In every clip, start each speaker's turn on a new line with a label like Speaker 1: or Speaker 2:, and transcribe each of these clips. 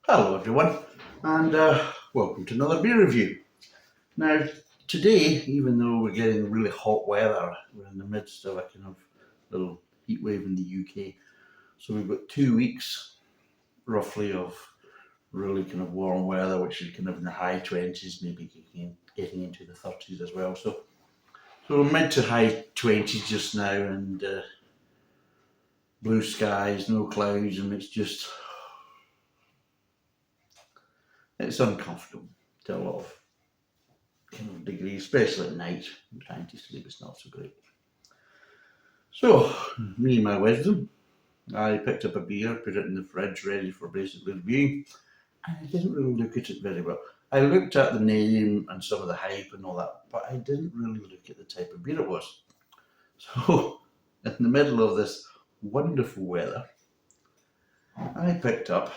Speaker 1: Hello everyone, and welcome to another beer review. Now, today, even though we're getting really hot weather, we're in the midst of a kind of little heat wave in the UK. So we've got 2 weeks roughly of really kind of warm weather, which is kind of in the high 20s, maybe getting into the 30s as well. So we're mid to high 20s just now, and blue skies, no clouds, and it's uncomfortable to a lot of kind of degree, especially at night. Trying to sleep is not so great. So, me and my wisdom, I picked up a beer, put it in the fridge, ready for basically reviewing, and I didn't really look at it very well. I looked at the name and some of the hype and all that, but I didn't really look at the type of beer it was. So, in the middle of this wonderful weather, I picked up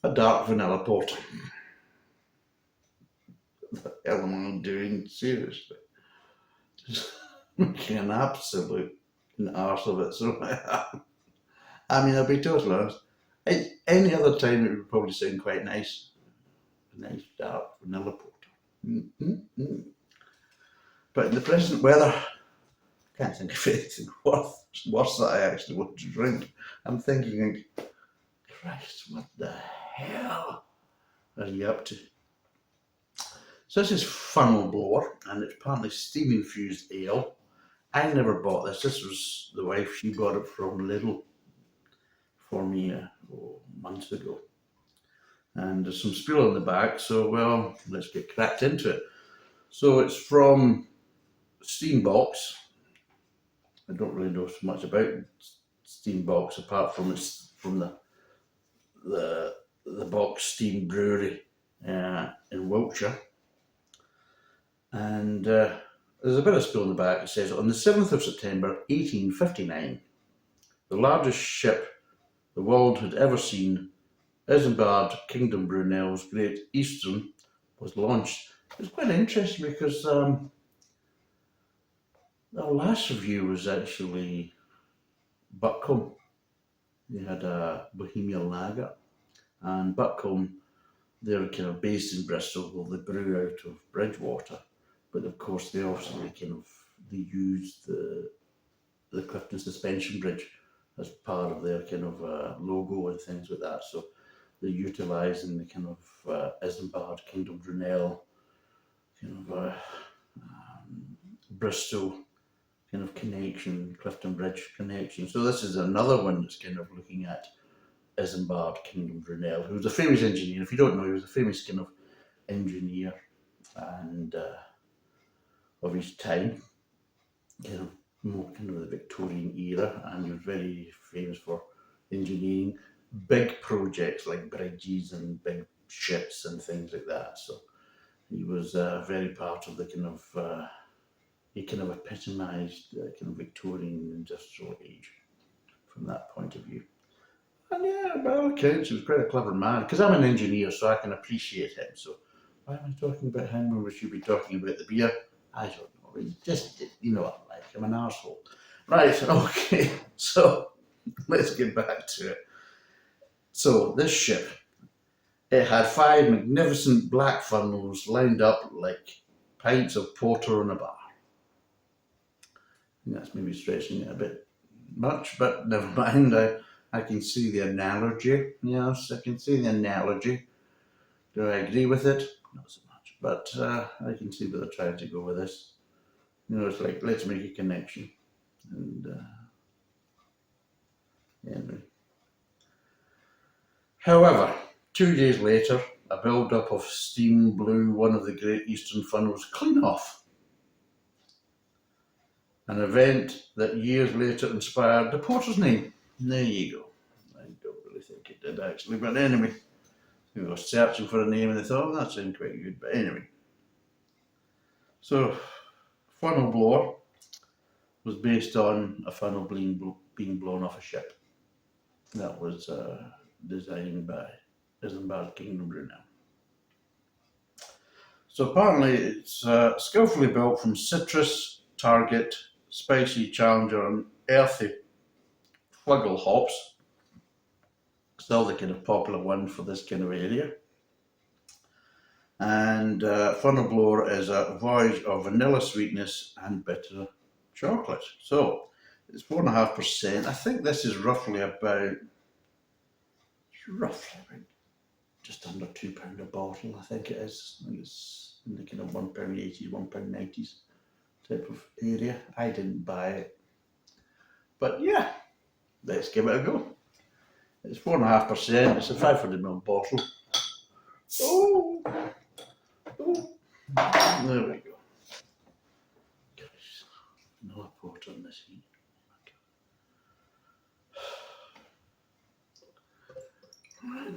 Speaker 1: a dark vanilla porter. What the hell am I doing? Seriously. Just making an absolute arse of it. So, I mean, I'll be totally honest. Any other time, it would probably sound quite nice. A nice dark vanilla porter. Mm-mm-mm. But in the present weather, I can't think of anything worse that I actually want to drink. I'm thinking, Christ, what the hell are you up to? So this is Funnel Blower, and it's apparently steam infused ale. I never bought this. This was the wife. She bought it from Lidl for me months ago. And there's some spiel on the back, so well, let's get cracked into it. So it's from Steambox. I don't really know so much about Steambox apart from it's from the Box Steam Brewery in Wiltshire. And there's a bit of spiel on the back. It says, on the 7th of September 1859, the largest ship the world had ever seen, Isambard Kingdom Brunel's Great Eastern, was launched. It's quite interesting because our last review was actually Buckholm. They had a Bohemian Lager, and Buckholm, they're kind of based in Bristol, well, they brew out of Bridgewater, but of course they use the Clifton Suspension Bridge as part of their kind of logo and things like that. So they're utilising the kind of Isambard Kingdom Brunel kind of Bristol kind of connection, Clifton Bridge connection. So this is another one that's kind of looking at Isambard Kingdom Brunel, who was a famous engineer. If you don't know, he was a famous kind of engineer and of his time, more kind of the Victorian era, and he was very famous for engineering big projects like bridges and big ships and things like that. So he was very part of the kind of he kind of epitomised the kind of Victorian industrial age from that point of view. And yeah, by all accounts, he was quite a clever man. Because I'm an engineer, so I can appreciate him. So why am I talking about him when we should be talking about the beer? I don't know. Just, you know what I'm like. I'm an arsehole. Right, okay. So let's get back to it. So this ship, it had 5 magnificent black funnels lined up like pints of porter in a bar. That's maybe stretching it a bit much, but never mind. I can see the analogy. Yes, I can see the analogy. Do I agree with it? Not so much, but I can see where they're trying to go with this. You know, it's like, let's make a connection. And anyway. However, 2 days later, a build-up of steam blew one of the Great Eastern funnels clean off. An event that years later inspired the porter's name. There you go. I don't really think it did actually, but anyway, we were searching for a name and they thought, oh, that sounds quite good, but anyway. So, Funnel Blower was based on a funnel being blown off a ship. That was designed by Isambard Kingdom Brunel. So apparently it's skillfully built from citrus, target, spicy challenger and earthy flugel hops, Still the kind of popular one for this kind of area. And Funnel Blower is a voyage of vanilla sweetness and bitter chocolate. So it's 4.5%. I think this is roughly just under £2 a bottle. I think it is. I think it's in the kind of £1.80s, £1.90s type of area. I didn't buy it, but yeah, let's give it a go. It's 4.5%. It's a 500ml bottle. Oh, oh, there we go. Gosh, no port on this heat. Right.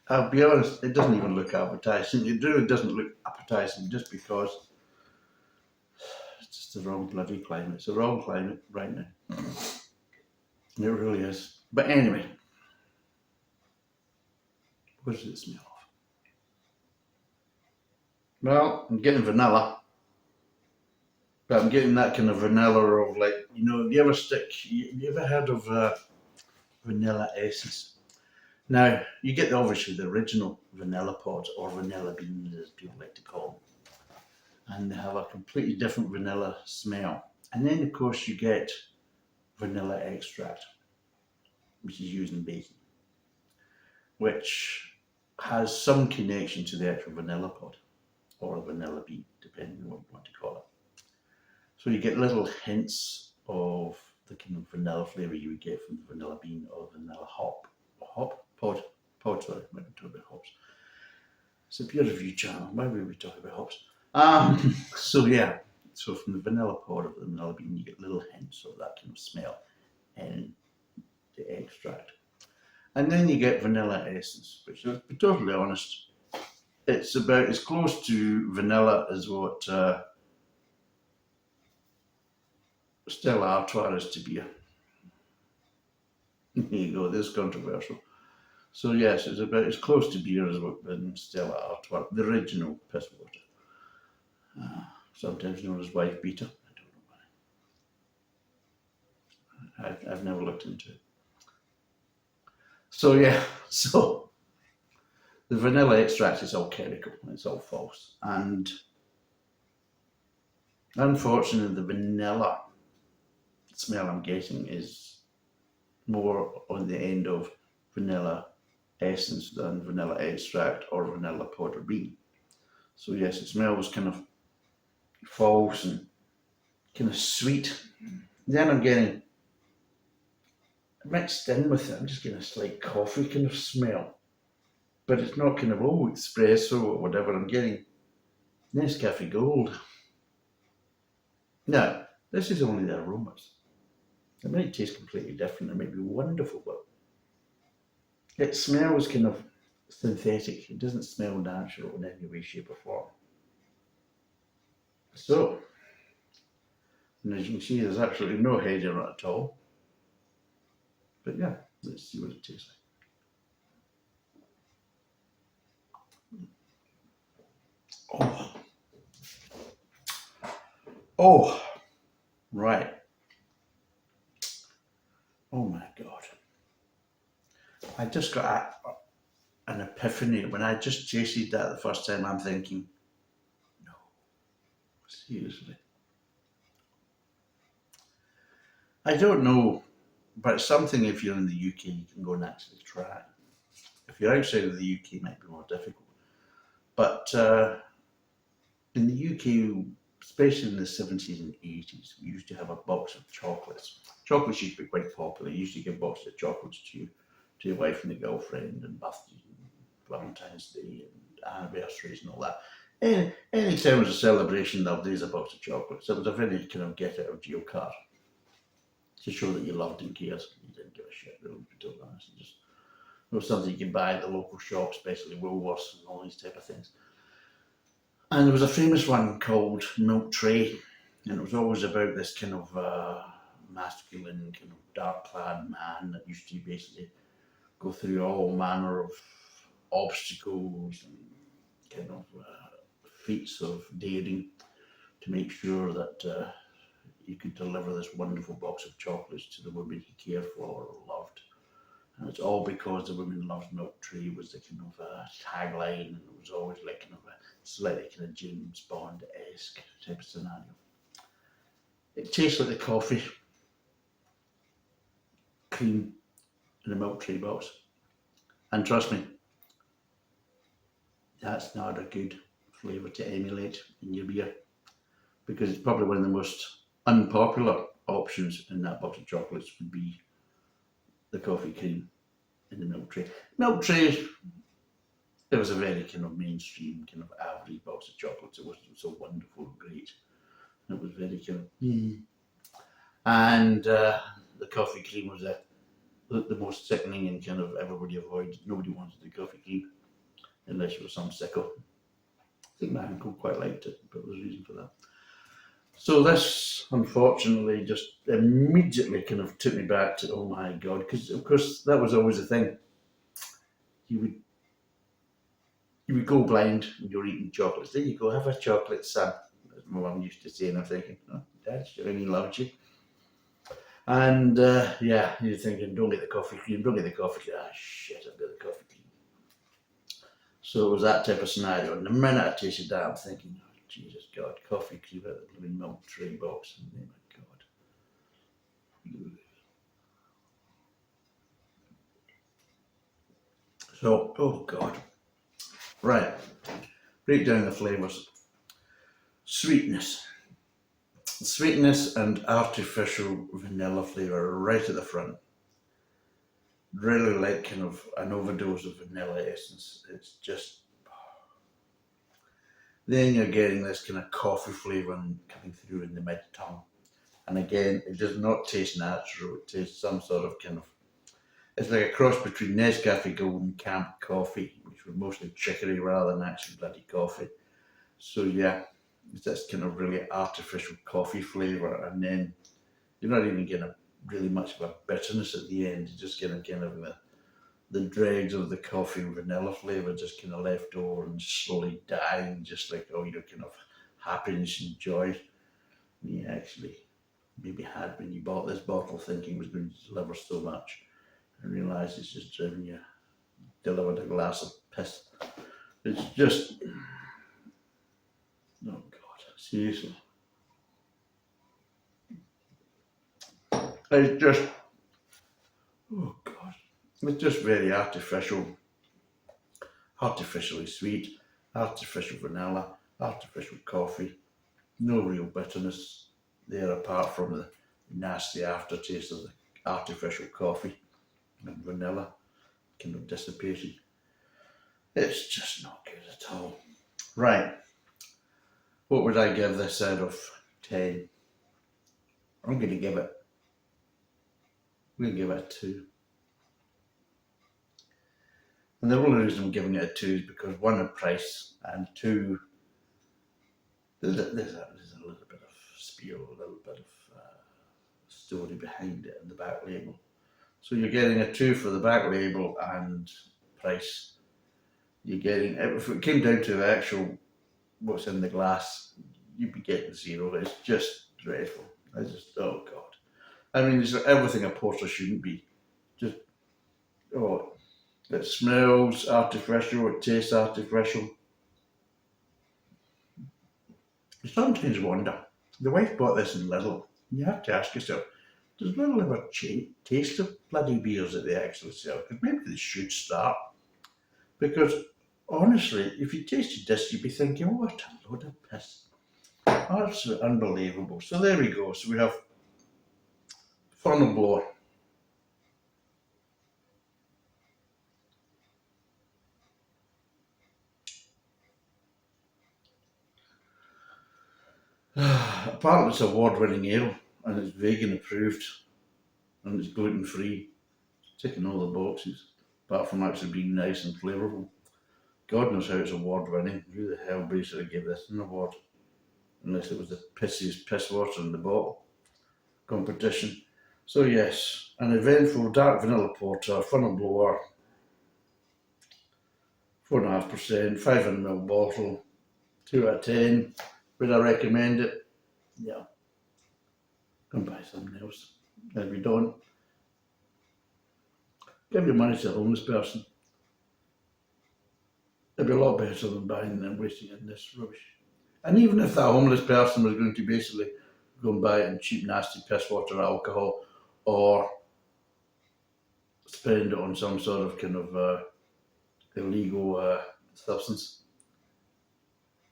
Speaker 1: I'll be honest, it doesn't even look appetizing. It really doesn't look appetizing just because it's just the wrong bloody climate. It's the wrong climate right now. It really is. But anyway, what does it smell of? Well, I'm getting vanilla. But I'm getting that kind of vanilla of, like, have you ever heard of vanilla essence? Now, you get obviously the original vanilla pods or vanilla beans as people like to call them. And they have a completely different vanilla smell. And then of course you get vanilla extract, which is used in baking, which has some connection to the actual vanilla pod or vanilla bean, depending on what you want to call it. So you get little hints of the kind of vanilla flavour you would get from the vanilla bean or vanilla pod, sorry, I might be talking about hops. It's a peer review channel, why would we talk about hops? So yeah, so from the vanilla pod or the vanilla bean, you get little hints of that kind of smell in the extract. And then you get vanilla essence, which, to be totally honest, it's about as close to vanilla as what Stella Artois is to beer. There you go, this is controversial. So yes, it's about as close to beer as what Stella Artois, the original piss water. Sometimes known as wife beater. I don't know why. I've never looked into it. So yeah, so the vanilla extract is all chemical, it's all false. And unfortunately, the vanilla smell I'm getting is more on the end of vanilla essence than vanilla extract or vanilla powder bean. So yes, it smells kind of false and kind of sweet. Then I'm getting mixed in with it, I'm just getting a slight coffee kind of smell. But it's not kind of espresso or whatever. I'm getting Nescafe Gold. Now, this is only the aromas. It might taste completely different. It might be wonderful, but it smells kind of synthetic. It doesn't smell natural in any way, shape, or form. So, and as you can see, there's absolutely no head in it at all. But yeah, let's see what it tastes like. Oh, right. Oh my God. I just got an epiphany. When I just tasted that the first time, I'm thinking, no, seriously. I don't know, but it's something if you're in the UK, you can go and actually try. If you're outside of the UK, it might be more difficult. But in the UK, especially in the 70s and 80s, we used to have a box of chocolates. Chocolates used to be quite popular. You used to give boxes of chocolates to your wife and your girlfriend, and birthdays, and Valentine's Day, and anniversaries, and all that. Any time was a celebration, there's a box of chocolates. It was a very kind of get out of jail card to show that you loved and cared. You didn't give a shit, really, to be totally honest. It was something you could buy at the local shop, especially Woolworths and all these type of things. And there was a famous one called Milk Tray, and it was always about this kind of masculine, kind of dark-clad man that used to basically go through all manner of obstacles and kind of feats of daring to make sure that he could deliver this wonderful box of chocolates to the women he cared for or loved. And it's all because the women loved milk tree was the kind of tagline, and it was always like kind of a slightly kind of James Bond-esque type of scenario. It tastes like the coffee cream in a milk tree box. And trust me, that's not a good flavour to emulate in your beer, because it's probably one of the most unpopular options in that box of chocolates would be the coffee cream in the milk tray. Milk tray, it was a very kind of mainstream, kind of average box of chocolates. It wasn't so wonderful and great. It was very kind of and the coffee cream was the most sickening, and kind of everybody avoided. Nobody wanted the coffee cream unless you were some sicko. I think my uncle quite liked it, but there was a reason for that. So this, unfortunately, just immediately kind of took me back to, oh my God, because of course that was always the thing. You would go blind when you're eating chocolates. There you go, have a chocolate, son. As my mum used to say, and I'm thinking, oh, Dad, she only loved you. And yeah, you're thinking, don't get the coffee cream, don't get the coffee cream. Ah, shit, I've got the coffee cream. So it was that type of scenario. And the minute I tasted that, I'm thinking, oh, Jesus God, coffee cream out of the blooming milk tray box. And oh my God. So, oh God. Right. Break down the flavours. Sweetness. Sweetness and artificial vanilla flavour right at the front. Really like kind of an overdose of vanilla essence. It's just. Then you're getting this kind of coffee flavour coming through in the mid tongue. And again, it does not taste natural. It tastes some sort of kind of. It's like a cross between Nescafe Gold and Camp Coffee, which was mostly chicory rather than actually bloody coffee. So yeah, it's this kind of really artificial coffee flavour, and then you're not even getting really much of a bitterness at the end. You're just getting kind of the dregs of the coffee and vanilla flavour just kind of left over and slowly dying, just like all your kind of happiness and joy you actually maybe had when you bought this bottle thinking it was going to deliver so much, and realised it's just driven you, delivered a glass of piss. It's just, oh God, seriously. It's just, oh God, it's just very artificial, artificially sweet, artificial vanilla, artificial coffee, no real bitterness there apart from the nasty aftertaste of the artificial coffee and vanilla kind of dissipating. It's just not good at all. Right, what would I give this out of 10? I'm going to give it a 2. And the only reason I'm giving it a 2 is because one, the price, and two, there's a little bit of spiel, a little bit of story behind it in the back label. So you're getting a 2 for the back label and price. You're getting, if it came down to the actual what's in the glass, you'd be getting 0. It's just dreadful. Oh God. I mean, it's everything a porter shouldn't be. Just, oh, it smells artificial, it tastes artificial. You sometimes wonder, the wife bought this in Lidl, and you have to ask yourself, does Lidl ever taste the bloody beers that they actually sell? Because maybe they should start. Because honestly, if you tasted this, you'd be thinking, oh, what a load of piss. Absolutely unbelievable. So there we go. So we have funnel blower. Apparently it's award-winning ale, and it's vegan approved, and it's gluten-free. It's ticking all the boxes, apart from actually being nice and flavourful. God knows how it's award-winning. Who the hell basically gave this an award? Unless it was the pissiest piss water in the bottle competition. So yes, an eventful dark vanilla porter, funnel blower, 4.5%, 500ml bottle, 2 out of 10. Would I recommend it? Yeah. Go and buy something else. If you don't, give your money to a homeless person. It'd be a lot better than buying and wasting it in this rubbish. And even if that homeless person was going to basically go and buy it in cheap, nasty piss water alcohol, or spend it on some sort of kind of illegal substance,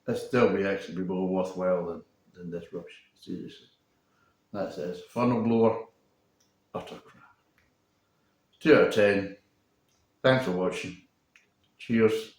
Speaker 1: it'd still be actually be more worthwhile than this rubbish. Seriously. That's it. Funnel blower, utter crap. 2 out of 10. Thanks for watching. Cheers.